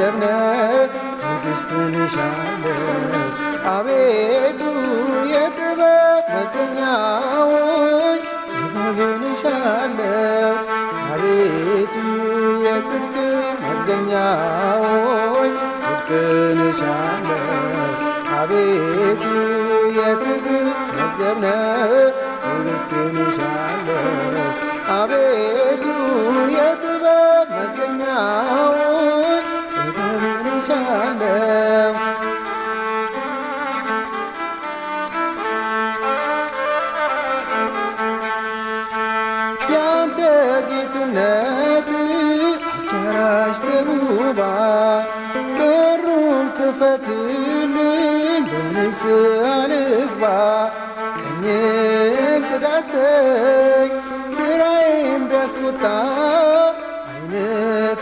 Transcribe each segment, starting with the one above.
መዝገብ ነው ትዕግሥትን እሻለሁ። አቤቱ የጥበብ መገኛዎች ጥበብን እሻለሁ። አቤቱ የጽድቅ መገኛዎች ጽድቅን እሻለሁ። አቤቱ የትዕግሥት መዝገብ ነው ትዕግሥትን እሻለሁ። አቤቱ የጥበብ መገኛዎች ጥበብን እሻለሁ። ያንተ ጌትነት አዳራሽ ተውባ በሩን ክፈትልኝ በንስሐ ልግባ። ቀኝም ትዳሰኝ ስራዬም ቢያስቆጣ ዓይንህ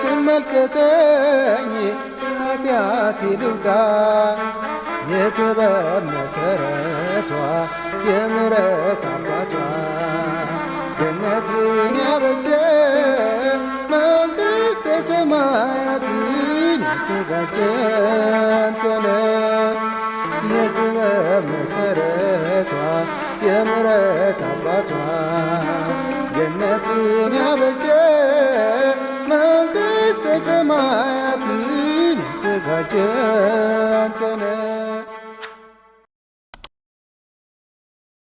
ትመልከተኝ ከኃጢአቴ ልውጣ። የጥበብ መሠረቷ የምሕረት አባቷ ገነትን ያበጀ መንግሥተ ሰማያትን ያዘጋጀ አንተ ነህ። የጥበብ መሠረቷ የምሕረት አባቷ ገነትን ያበጀ መንግሥተ ሰማያትን ያዘጋጀ